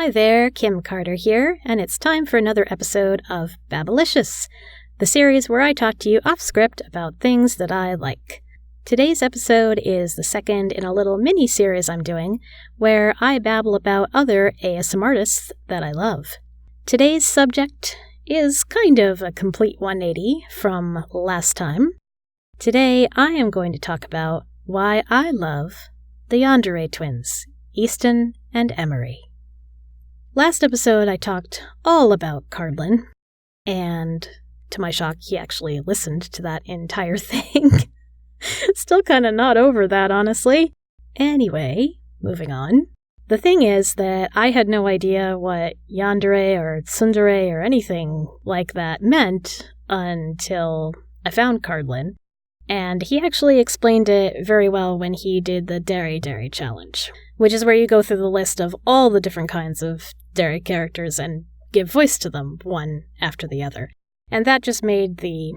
Hi there, Kim Carter here, and it's time for another episode of Babblicious, the series where I talk to you off script about things that I like. Today's episode is the second in a little mini-series I'm doing, where I babble about other ASMR artists that I love. Today's subject is kind of a complete 180 from last time. Today I am going to talk about why I love the Yandere twins, Easton and Emmary. Last episode I talked all about Cardlin, and to my shock he actually listened to that entire thing. Still kind of not over that, honestly. Anyway, moving on. The thing is that I had no idea what yandere or tsundere or anything like that meant until I found Cardlin, and he actually explained it very well when he did the Dere Dere challenge, which is where you go through the list of all the different kinds of Dere characters and give voice to them one after the other. And that just made the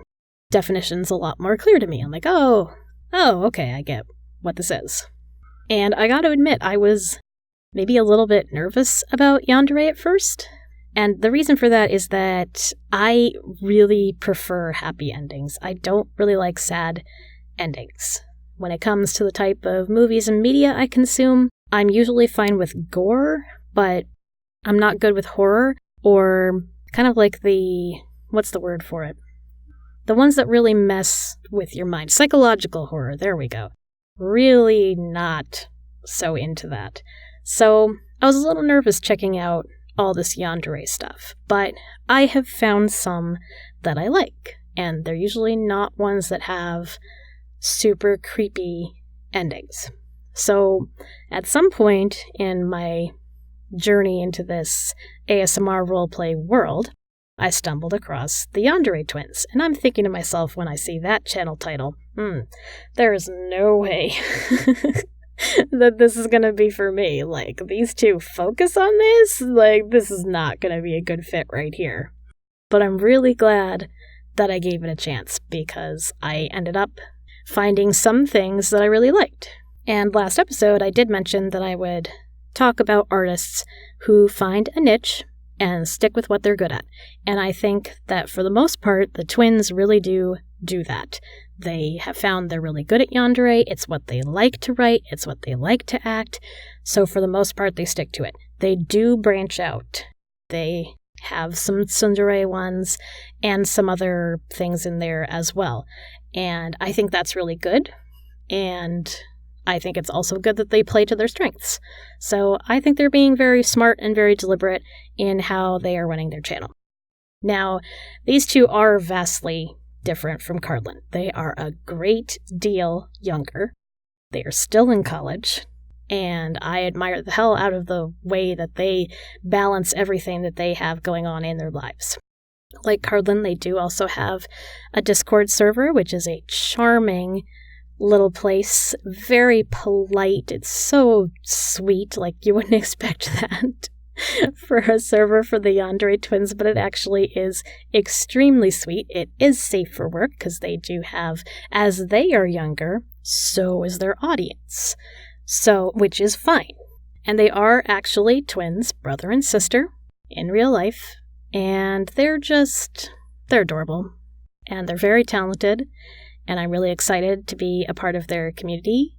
definitions a lot more clear to me. I'm like, oh, okay, I get what this is. And I gotta admit, I was maybe a little bit nervous about yandere at first. And the reason for that is that I really prefer happy endings. I don't really like sad endings. When it comes to the type of movies and media I consume, I'm usually fine with gore, but I'm not good with horror, or kind of like what's the word for it? The ones that really mess with your mind. Psychological horror, there we go. Really not so into that. So I was a little nervous checking out all this yandere stuff, but I have found some that I like, and they're usually not ones that have super creepy endings. So at some point in my journey into this ASMR roleplay world, I stumbled across the Yandere twins, and I'm thinking to myself when I see that channel title, there is no way that this is going to be for me. Like, these two focus on this? Like, this is not going to be a good fit right here. But I'm really glad that I gave it a chance, because I ended up finding some things that I really liked. And last episode, I did mention that I would talk about artists who find a niche and stick with what they're good at. And I think that for the most part, the twins really do that. They have found they're really good at yandere. It's what they like to write. It's what they like to act. So for the most part, they stick to it. They do branch out. They have some tsundere ones and some other things in there as well. And I think that's really good. And I think it's also good that they play to their strengths. So I think they're being very smart and very deliberate in how they are running their channel. Now, these two are vastly different from Cardlin. They are a great deal younger. They are still in college, and I admire the hell out of the way that they balance everything that they have going on in their lives. Like Cardlin, they do also have a Discord server, which is a charming little place, very polite. It's so sweet, like you wouldn't expect that for a server for the Yandere twins, but it actually is extremely sweet. It is safe for work because they do have, as they are younger, so is their audience. So, which is fine. And they are actually twins, brother and sister, in real life, and they're adorable, and they're very talented. And I'm really excited to be a part of their community.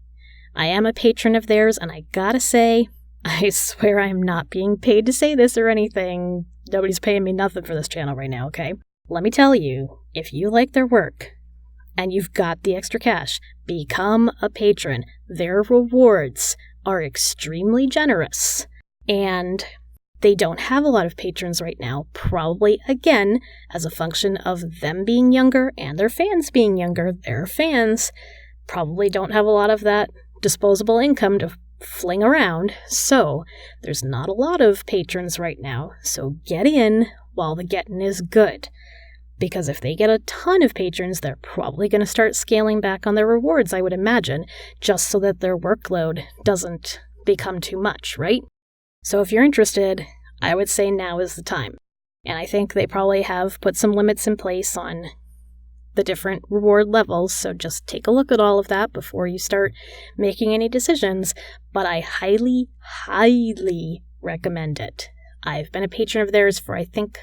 I am a patron of theirs, and I gotta say, I swear I'm not being paid to say this or anything. Nobody's paying me nothing for this channel right now, okay? Let me tell you, if you like their work, and you've got the extra cash, become a patron. Their rewards are extremely generous, and they don't have a lot of patrons right now, probably, again, as a function of them being younger and their fans being younger. Their fans probably don't have a lot of that disposable income to fling around, so there's not a lot of patrons right now, so get in while the getting is good. Because if they get a ton of patrons, they're probably going to start scaling back on their rewards, I would imagine, just so that their workload doesn't become too much, right? So if you're interested, I would say now is the time. And I think they probably have put some limits in place on the different reward levels, so just take a look at all of that before you start making any decisions. But I highly, highly recommend it. I've been a patron of theirs for, I think,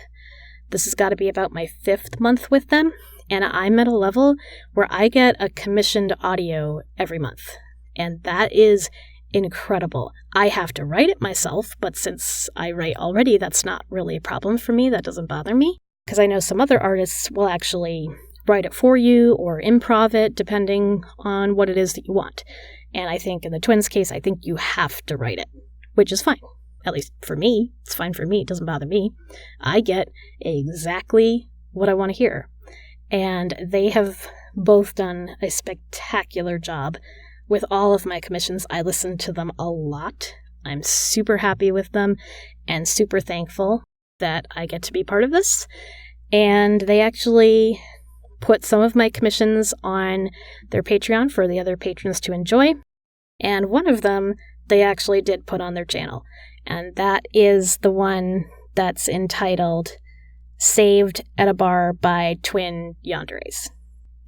this has got to be about my 5th month with them, and I'm at a level where I get a commissioned audio every month, and that is incredible. I have to write it myself, but since I write already, that's not really a problem for me. That doesn't bother me, because I know some other artists will actually write it for you or improv it, depending on what it is that you want. And I think in the twins' case, I think you have to write it, which is fine. At least for me, it's fine for me. It doesn't bother me. I get exactly what I want to hear. And they have both done a spectacular job with all of my commissions. I listen to them a lot. I'm super happy with them and super thankful that I get to be part of this. And they actually put some of my commissions on their Patreon for the other patrons to enjoy. And one of them they actually did put on their channel. And that is the one that's entitled Saved at a Bar by Twin Yanderes.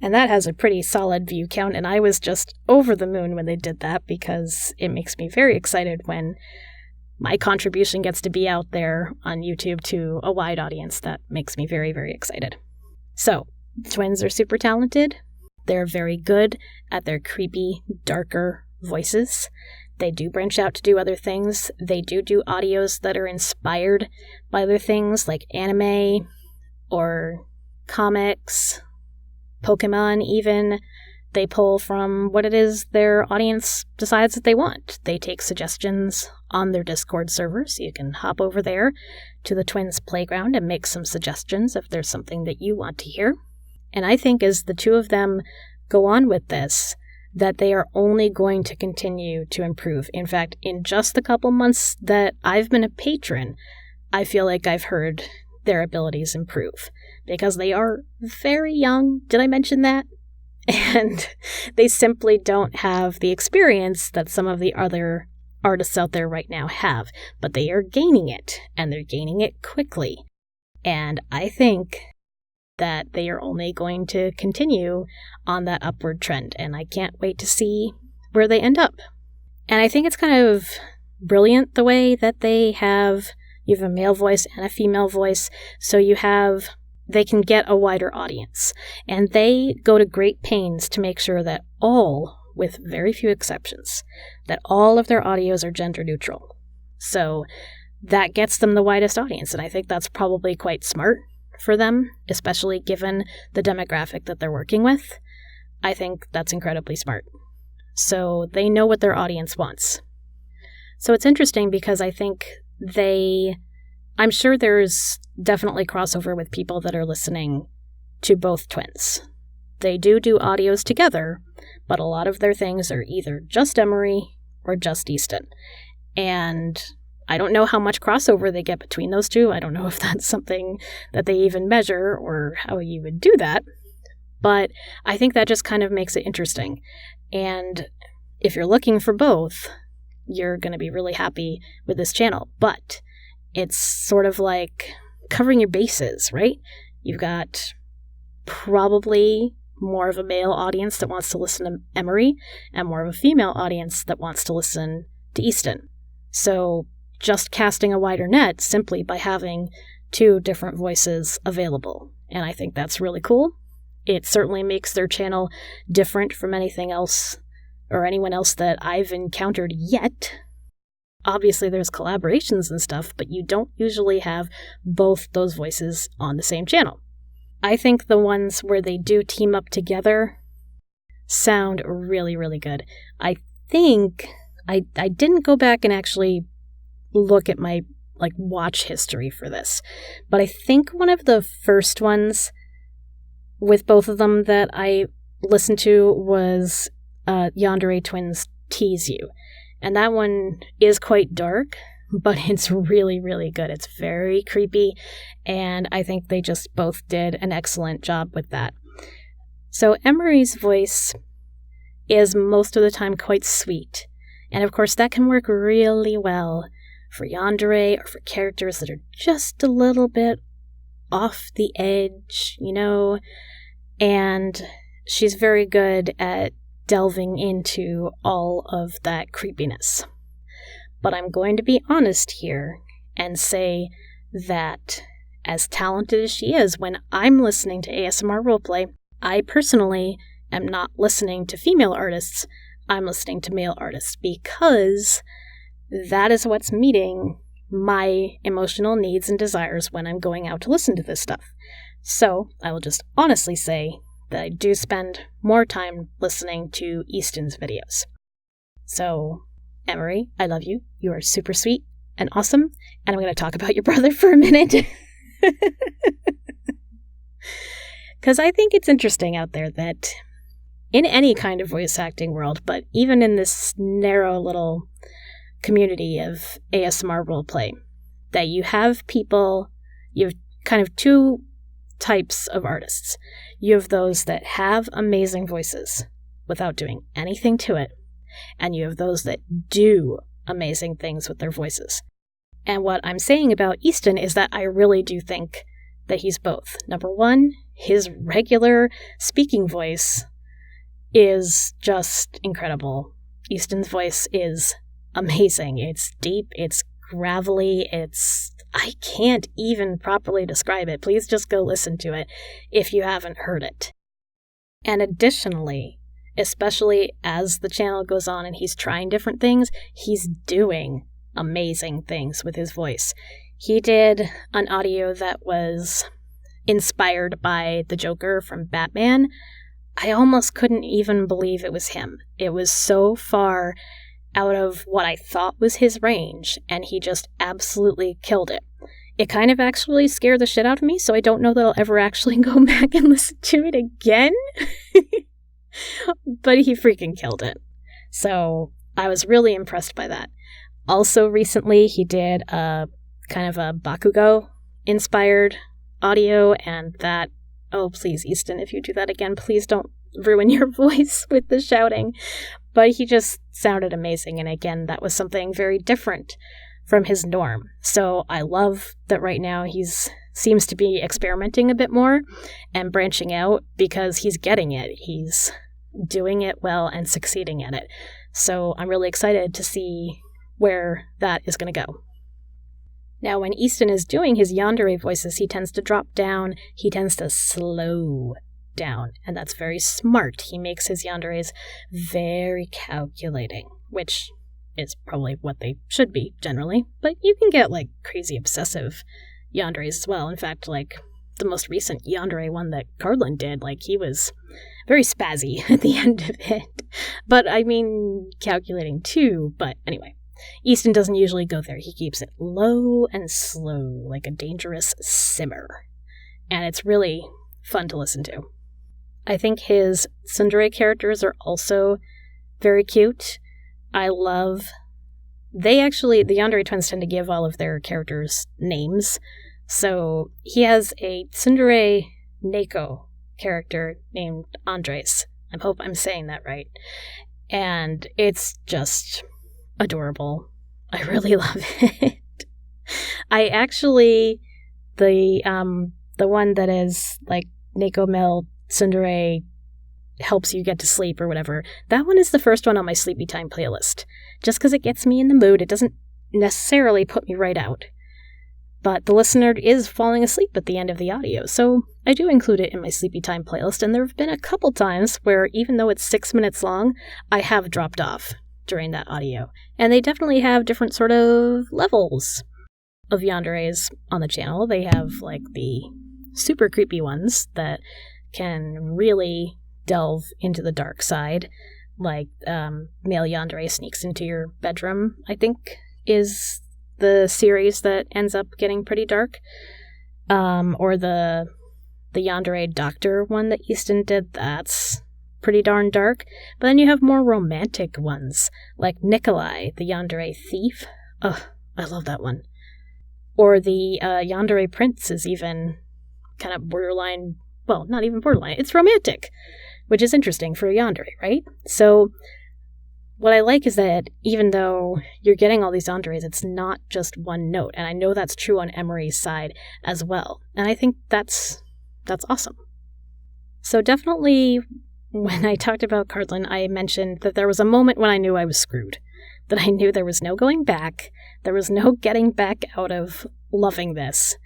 And that has a pretty solid view count, and I was just over the moon when they did that because it makes me very excited when my contribution gets to be out there on YouTube to a wide audience. That makes me very, very excited. So, the twins are super talented. They're very good at their creepy, darker voices. They do branch out to do other things. They do audios that are inspired by other things like anime or comics, Pokemon even. They pull from what it is their audience decides that they want. They take suggestions on their Discord server, so you can hop over there to the Twins Playground and make some suggestions if there's something that you want to hear. And I think as the two of them go on with this, that they are only going to continue to improve. In fact, in just the couple months that I've been a patron, I feel like I've heard their abilities improve because they are very young. Did I mention that? And they simply don't have the experience that some of the other artists out there right now have, but they are gaining it, and they're gaining it quickly. And I think that they are only going to continue on that upward trend, and I can't wait to see where they end up. And I think it's kind of brilliant the way that you have a male voice and a female voice, so they can get a wider audience. And they go to great pains to make sure that all, with very few exceptions, that all of their audios are gender neutral. So that gets them the widest audience, and I think that's probably quite smart for them, especially given the demographic that they're working with. I think that's incredibly smart. So they know what their audience wants. So it's interesting because I think I'm sure there's definitely crossover with people that are listening to both twins. They do audios together, but a lot of their things are either just Emmary or just Easton. And I don't know how much crossover they get between those two. I don't know if that's something that they even measure or how you would do that. But I think that just kind of makes it interesting. And if you're looking for both, you're going to be really happy with this channel. But it's sort of like covering your bases, right? You've got probably more of a male audience that wants to listen to Emmary and more of a female audience that wants to listen to Easton. So just casting a wider net simply by having two different voices available. And I think that's really cool. It certainly makes their channel different from anything else or anyone else that I've encountered yet. Obviously, there's collaborations and stuff, but you don't usually have both those voices on the same channel. I think the ones where they do team up together sound really, really good. I think I didn't go back and actually look at my watch history for this, but I think one of the first ones with both of them that I listened to was Yandere Twins Tease You. And that one is quite dark, but it's really, really good. It's very creepy, and I think they just both did an excellent job with that. So Emmy's voice is most of the time quite sweet, and of course that can work really well for Yandere or for characters that are just a little bit off the edge, and she's very good at delving into all of that creepiness. But I'm going to be honest here and say that as talented as she is, when I'm listening to ASMR roleplay, I personally am not listening to female artists, I'm listening to male artists, because that is what's meeting my emotional needs and desires when I'm going out to listen to this stuff. So I will just honestly say that I do spend more time listening to Easton's videos. So, Emmary, I love you. You are super sweet and awesome, and I'm going to talk about your brother for a minute. Because I think it's interesting out there that in any kind of voice acting world, but even in this narrow little community of ASMR roleplay, that you have kind of two types of artists. You have those that have amazing voices without doing anything to it, and you have those that do amazing things with their voices. And what I'm saying about Easton is that I really do think that he's both. Number one, his regular speaking voice is just incredible. Easton's voice is amazing. It's deep, it's gravelly, I can't even properly describe it. Please just go listen to it if you haven't heard it. And additionally, especially as the channel goes on and he's trying different things, he's doing amazing things with his voice. He did an audio that was inspired by the Joker from Batman. I almost couldn't even believe it was him. It was so far out of what I thought was his range, and he just absolutely killed it. It kind of actually scared the shit out of me, so I don't know that I'll ever actually go back and listen to it again. But he freaking killed it. So I was really impressed by that. Also recently, he did a kind of a Bakugo-inspired audio, and that, oh please, Easton, if you do that again, please don't ruin your voice with the shouting. But he just sounded amazing, and again, that was something very different from his norm. So I love that right now seems to be experimenting a bit more and branching out, because he's getting it. He's doing it well and succeeding at it. So I'm really excited to see where that is going to go. Now, when Easton is doing his yandere voices, he tends to drop down, he tends to slow down, and that's very smart. He makes his yanderes very calculating, which is probably what they should be generally, but you can get like crazy obsessive yanderes as well. In fact, like the most recent yandere one that Cardlin did, like he was very spazzy at the end of it, but I mean calculating too. But anyway, Easton doesn't usually go there. He keeps it low and slow, like a dangerous simmer, and it's really fun to listen to. I think his tsundere characters are also very cute. The yandere twins tend to give all of their characters names. So he has a tsundere Neko character named Andres. I hope I'm saying that right. And it's just adorable. I really love it. I actually, the one that is like Neko Mel tsundere helps you get to sleep or whatever, that one is the first one on my sleepy time playlist. Just because it gets me in the mood, it doesn't necessarily put me right out. But the listener is falling asleep at the end of the audio, so I do include it in my sleepy time playlist, and there have been a couple times where even though it's 6 minutes long, I have dropped off during that audio. And they definitely have different sort of levels of yanderes on the channel. They have like the super creepy ones that can really delve into the dark side, like Male Yandere Sneaks Into Your Bedroom, I think is the series that ends up getting pretty dark. Or the Yandere Doctor one that Easton did, that's pretty darn dark. But then you have more romantic ones, like Nikolai, the Yandere Thief. Oh, I love that one. Or the Yandere Prince is even kind of borderline, well, not even borderline, it's romantic, which is interesting for a yandere, right? So what I like is that even though you're getting all these yanderes, it's not just one note. And I know that's true on Emmy's side as well. And I think that's awesome. So definitely when I talked about Cardlin, I mentioned that there was a moment when I knew I was screwed. that I knew there was no going back. There was no getting back out of loving this.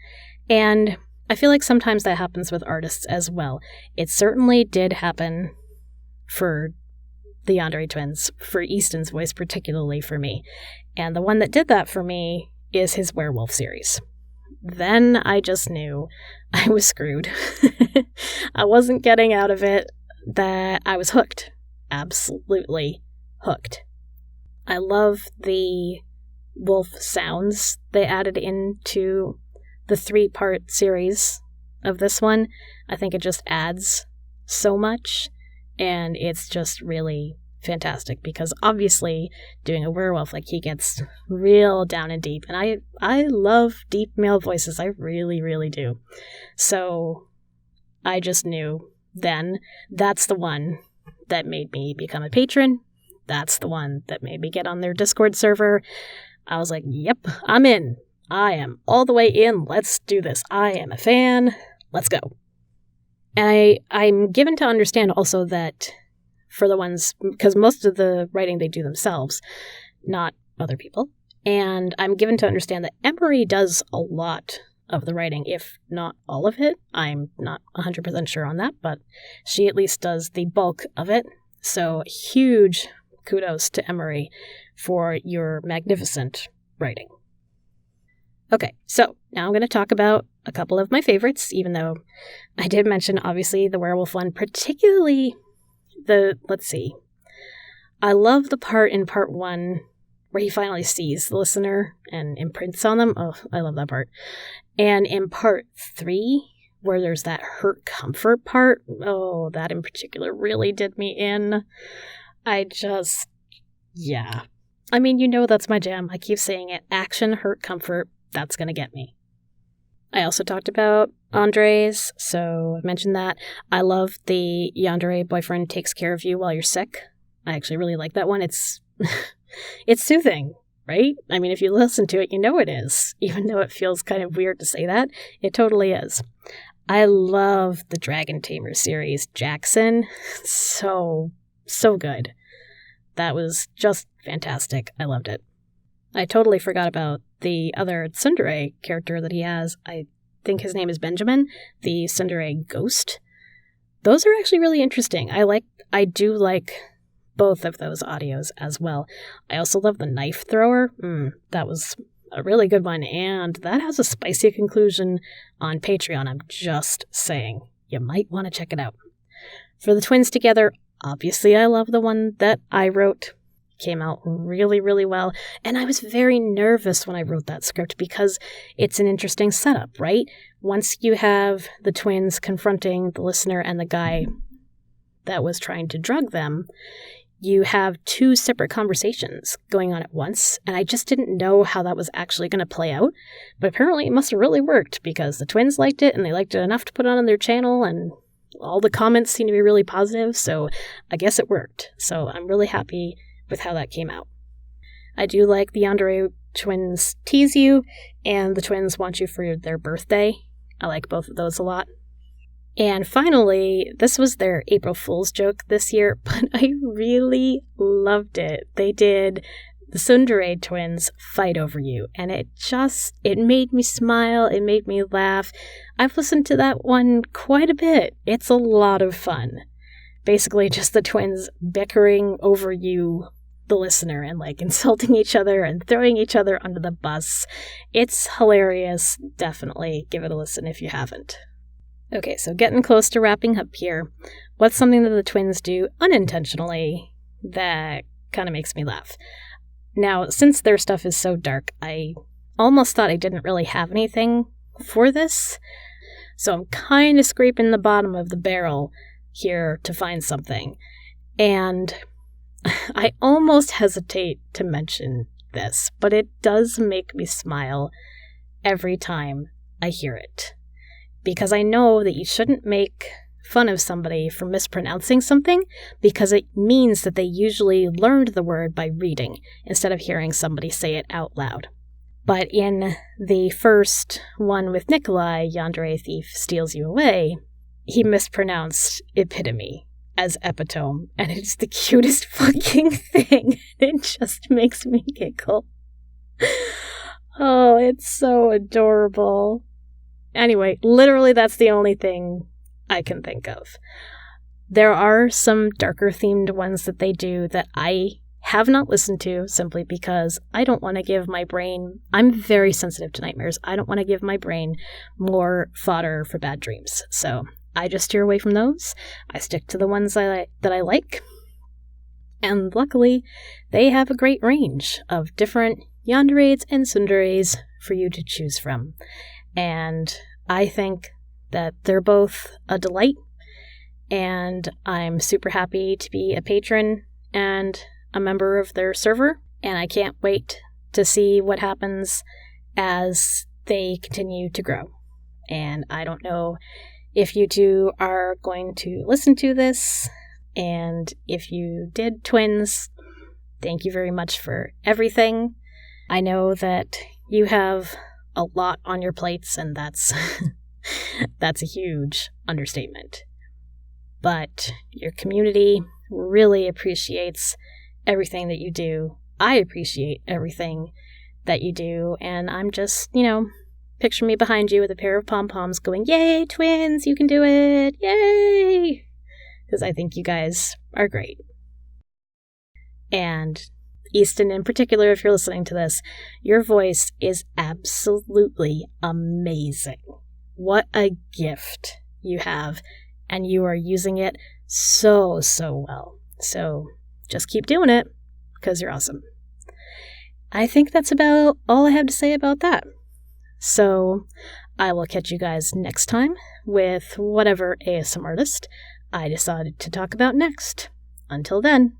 And I feel like sometimes that happens with artists as well. It certainly did happen for the Emmary twins, for Easton's voice particularly for me. And the one that did that for me is his werewolf series. Then I just knew I was screwed. I wasn't getting out of it, that I was hooked. Absolutely hooked. I love the wolf sounds they added into the 3-part series of this one. I think it just adds so much, and it's just really fantastic because obviously doing a werewolf, like, he gets real down and deep, and I love deep male voices. I really, really do. So I just knew then that's the one that made me become a patron. That's the one that made me get on their Discord server. I was like, yep, I'm in. I am all the way in. Let's do this. I am a fan. Let's go. And I'm given to understand also that for the ones, because most of the writing they do themselves, not other people. And I'm given to understand that Emmary does a lot of the writing, if not all of it. I'm not 100% sure on that, but she at least does the bulk of it. So huge kudos to Emmary for your magnificent writing. Okay, so now I'm going to talk about a couple of my favorites, even though I did mention, obviously, the werewolf one, particularly let's see. I love the part in part 1 where he finally sees the listener and imprints on them. Oh, I love that part. And in part 3, where there's that hurt comfort part, oh, that in particular really did me in. Yeah. I mean, you know that's my jam. I keep saying it. Action, hurt, comfort, that's going to get me. I also talked about Andre's, so I mentioned that. I love the yandere boyfriend takes care of you while you're sick. I actually really like that one. It's it's soothing, right? I mean, if you listen to it, you know it is. Even though it feels kind of weird to say that, it totally is. I love the Dragon Tamer series, Jackson. So good. That was just fantastic. I loved it. I totally forgot about the other tsundere character that he has. I think his name is Benjamin, the tsundere ghost. Those are actually really interesting. I do like both of those audios as well. I also love the knife thrower. That was a really good one, and that has a spicy conclusion on Patreon. I'm just saying. You might want to check it out. For the twins together, obviously I love the one that I wrote. Came out really, really well. And I was very nervous when I wrote that script because it's an interesting setup, right? Once you have the twins confronting the listener and the guy that was trying to drug them, you have 2 separate conversations going on at once. And I just didn't know how that was actually going to play out. But apparently it must have really worked because the twins liked it and they liked it enough to put it on their channel, and all the comments seem to be really positive. So I guess it worked. So I'm really happy with how that came out. I do like the yandere twins tease you, and the twins want you for their birthday. I like both of those a lot. And finally, this was their April Fool's joke this year, but I really loved it. They did the tsundere twins fight over you, and it made me smile, it made me laugh. I've listened to that one quite a bit. It's a lot of fun. Basically just the twins bickering over you, the listener, and like insulting each other and throwing each other under the bus. It's hilarious. Definitely give it a listen if you haven't. Okay, so getting close to wrapping up here. What's something that the twins do unintentionally that kind of makes me laugh? Now, since their stuff is so dark, I almost thought I didn't really have anything for this. So I'm kind of scraping the bottom of the barrel here to find something. And I almost hesitate to mention this, but it does make me smile every time I hear it. Because I know that you shouldn't make fun of somebody for mispronouncing something, because it means that they usually learned the word by reading instead of hearing somebody say it out loud. But in the first one with Nikolai, Yandere Thief Steals You Away, he mispronounced epitome. as epitome, and it's the cutest fucking thing. It just makes me giggle. Oh, it's so adorable. Anyway, literally that's the only thing I can think of. There are some darker themed ones that they do that I have not listened to simply because I don't want to give my brain, I'm very sensitive to nightmares. I don't want to give my brain more fodder for bad dreams. So I just steer away from those. I stick to the ones that I like. And luckily, they have a great range of different yanderes and tsunderes for you to choose from. And I think that they're both a delight. And I'm super happy to be a patron and a member of their server. And I can't wait to see what happens as they continue to grow. And I don't know if you two are going to listen to this, and if you did, twins, thank you very much for everything. I know that you have a lot on your plates, and that's a huge understatement. But your community really appreciates everything that you do. I appreciate everything that you do, and I'm just, picture me behind you with a pair of pom-poms going, "Yay, twins, you can do it! Yay!" Because I think you guys are great. And Easton in particular, if you're listening to this, your voice is absolutely amazing. What a gift you have, and you are using it so well. So just keep doing it, because you're awesome. I think that's about all I have to say about that. So I will catch you guys next time with whatever ASM artist I decided to talk about next. Until then.